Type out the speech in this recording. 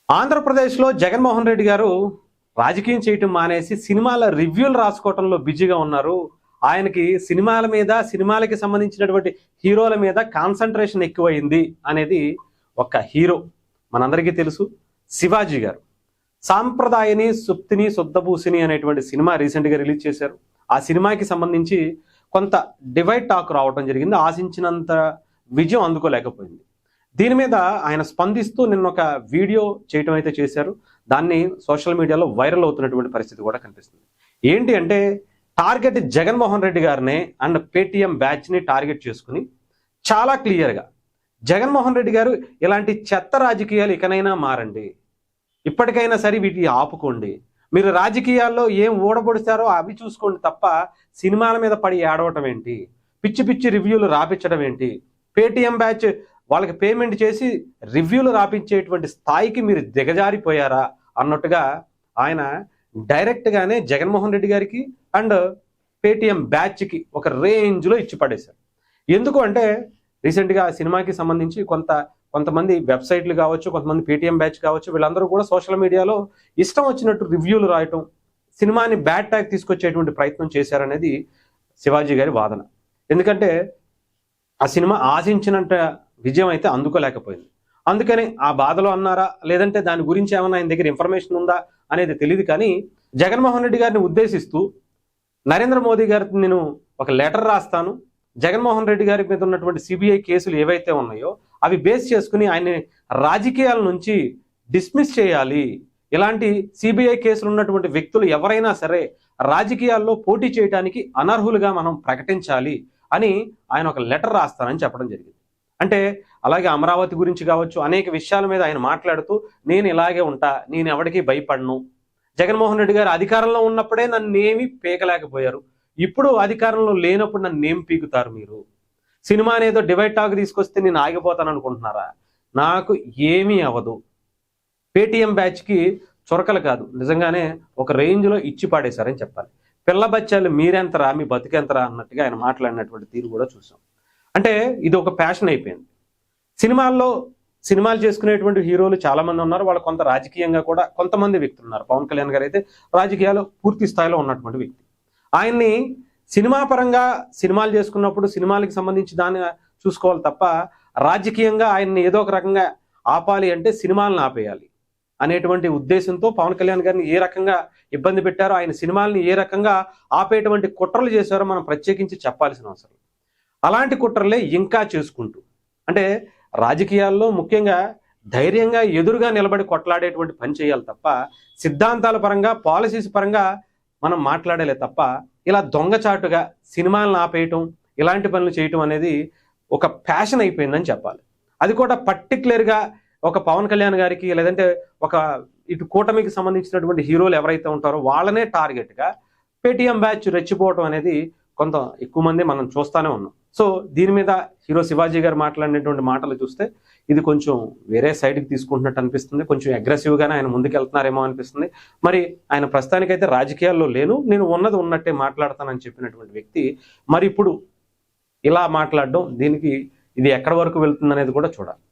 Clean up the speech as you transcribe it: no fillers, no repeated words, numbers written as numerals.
ఆంధ్రప్రదేశ్లో జగన్మోహన్ రెడ్డి గారు రాజకీయం చేయటం మానేసి సినిమాల రివ్యూలు రాసుకోవటంలో బిజీగా ఉన్నారు. ఆయనకి సినిమాల మీద, సినిమాలకి సంబంధించినటువంటి హీరోల మీద కాన్సంట్రేషన్ ఎక్కువైంది అనేది ఒక హీరో మనందరికీ తెలుసు, శివాజీ గారు. సాంప్రదాయని సుప్తిని శుద్ధభూసిని అనేటువంటి సినిమా రీసెంట్గా రిలీజ్ చేశారు. ఆ సినిమాకి సంబంధించి కొంత డివైడ్ టాక్ రావడం జరిగింది. ఆశించినంత విజయం అందుకోలేకపోయింది. దీని మీద ఆయన స్పందిస్తూ నిన్న ఒక వీడియో చేయటం అయితే చేశారు. దాన్ని సోషల్ మీడియాలో వైరల్ అవుతున్నటువంటి పరిస్థితి కూడా కనిపిస్తుంది. ఏంటి అంటే, టార్గెట్ జగన్మోహన్ రెడ్డి గారినే అండ్ పేటీఎం బ్యాచ్ని టార్గెట్ చేసుకుని చాలా క్లియర్గా జగన్మోహన్ రెడ్డి గారు ఇలాంటి చెత్త రాజకీయాలు ఇకనైనా మారండి, ఇప్పటికైనా సరే వీటిని ఆపుకోండి, మీరు రాజకీయాల్లో ఏం ఊడబొడిస్తారో అవి చూసుకోండి తప్ప సినిమాల మీద పడి ఏడవటం ఏంటి, పిచ్చి పిచ్చి రివ్యూలు రాపించడం ఏంటి, పేటీఎం బ్యాచ్ వాళ్ళకి పేమెంట్ చేసి రివ్యూలు రాపించేటువంటి స్థాయికి మీరు దిగజారిపోయారా అన్నట్టుగా ఆయన డైరెక్ట్గానే జగన్మోహన్ రెడ్డి గారికి అండ్ పేటీఎం బ్యాచ్కి ఒక రేంజ్లో ఇచ్చి పడేశారు. ఎందుకు అంటే, రీసెంట్గా సినిమాకి సంబంధించి కొంతమంది వెబ్సైట్లు కావచ్చు, కొంతమంది పేటీఎం బ్యాచ్ కావచ్చు, వీళ్ళందరూ కూడా సోషల్ మీడియాలో ఇష్టం వచ్చినట్టు రివ్యూలు రాయటం, సినిమాని బ్యాడ్ ట్యాగ్ తీసుకొచ్చేటువంటి ప్రయత్నం చేశారనేది శివాజీ గారి వాదన. ఎందుకంటే ఆ సినిమా ఆశించినంత విజయం అయితే అందుకోలేకపోయింది. అందుకని ఆ బాధలో అన్నారా, లేదంటే దాని గురించి ఏమన్నా ఆయన దగ్గర ఇన్ఫర్మేషన్ ఉందా అనేది తెలియదు. కానీ జగన్మోహన్ రెడ్డి గారిని ఉద్దేశిస్తూ నరేంద్ర మోదీ గారికి నేను ఒక లెటర్ రాస్తాను, జగన్మోహన్ రెడ్డి గారి మీద ఉన్నటువంటి సిబిఐ కేసులు ఏవైతే ఉన్నాయో అవి బేస్ చేసుకుని ఆయన్ని రాజకీయాల నుంచి డిస్మిస్ చేయాలి, ఇలాంటి సిబిఐ కేసులు ఉన్నటువంటి వ్యక్తులు ఎవరైనా సరే రాజకీయాల్లో పోటీ చేయడానికి అనర్హులుగా మనం ప్రకటించాలి అని ఆయన ఒక లెటర్ రాస్తానని చెప్పడం జరిగింది. అంటే అలాగే అమరావతి గురించి కావచ్చు, అనేక విషయాల మీద ఆయన మాట్లాడుతూ నేను ఇలాగే ఉంటా, నేను ఎవరికి భయపడను, జగన్మోహన్ రెడ్డి గారు అధికారంలో ఉన్నప్పుడే నన్నేమి పీకలేకపోయారు, ఇప్పుడు అధికారంలో లేనప్పుడు నన్నేం పీకుతారు, మీరు సినిమా అనేదో డివైడ్ టాక్ తీసుకొస్తే నేను ఆగిపోతాను అనుకుంటున్నారా, నాకు ఏమీ అవ్వదు, పేటీఎం బ్యాచ్కి చొరకలు కాదు, నిజంగానే ఒక రేంజ్లో ఇచ్చి పాడేశారని చెప్పాలి. పిల్ల బచ్చాలు మీరెంతరా, మీ బతికెంతరా అన్నట్టుగా ఆయన మాట్లాడినటువంటి తీరు కూడా చూసాం. అంటే ఇది ఒక ప్యాషన్ అయిపోయింది. సినిమాలు చేసుకునేటువంటి హీరోలు చాలా మంది ఉన్నారు, వాళ్ళు కొంత రాజకీయంగా కూడా కొంతమంది వ్యక్తులు ఉన్నారు. పవన్ కళ్యాణ్ గారు అయితే రాజకీయాలు పూర్తి స్థాయిలో ఉన్నటువంటి వ్యక్తి. ఆయన్ని సినిమా పరంగా సినిమాలు చేసుకున్నప్పుడు సినిమాలకి సంబంధించి దాన్ని చూసుకోవాలి తప్ప రాజకీయంగా ఆయన్ని ఏదో ఒక రకంగా ఆపాలి అంటే సినిమాలను ఆపేయాలి అనేటువంటి ఉద్దేశంతో పవన్ కళ్యాణ్ గారిని ఏ రకంగా ఇబ్బంది పెట్టారో, ఆయన సినిమాలని ఏ రకంగా ఆపేటువంటి కుట్రలు చేశారో మనం ప్రత్యేకించి చెప్పాల్సిన అవసరం. అలాంటి కుట్రలే ఇంకా చేసుకుంటూ, అంటే రాజకీయాల్లో ముఖ్యంగా ధైర్యంగా ఎదురుగా నిలబడి కొట్లాడేటువంటి పని చేయాలి తప్ప సిద్ధాంతాల పరంగా, పాలసీస్ పరంగా మనం మాట్లాడలే తప్ప ఇలా దొంగచాటుగా సినిమాలను ఆపేయటం, ఇలాంటి పనులు చేయటం అనేది ఒక ప్యాషన్ అయిపోయిందని చెప్పాలి. అది కూడా పర్టికులర్గా ఒక పవన్ కళ్యాణ్ గారికి, లేదంటే ఒక ఇటు కూటమికి సంబంధించినటువంటి హీరోలు ఎవరైతే ఉంటారో వాళ్ళనే టార్గెట్గా పేటీఎం బ్యాచ్ రెచ్చిపోవటం అనేది కొంత ఎక్కువ మంది మనం చూస్తూనే ఉన్నాం. సో దీని మీద హీరో శివాజీ గారు మాట్లాడినటువంటి మాటలు చూస్తే ఇది కొంచెం వేరే సైడ్కి తీసుకుంటున్నట్టు అనిపిస్తుంది. కొంచెం అగ్రెసివ్గానే ఆయన ముందుకెళ్తున్నారేమో అనిపిస్తుంది. మరి ఆయన ప్రస్తుతానికైతే రాజకీయాల్లో లేను, నేను ఉన్నది ఉన్నట్టే మాట్లాడతానని చెప్పినటువంటి వ్యక్తి మరి ఇప్పుడు ఇలా మాట్లాడడం, దీనికి ఇది ఎక్కడి వరకు వెళ్తుంది అనేది కూడా చూడాలి.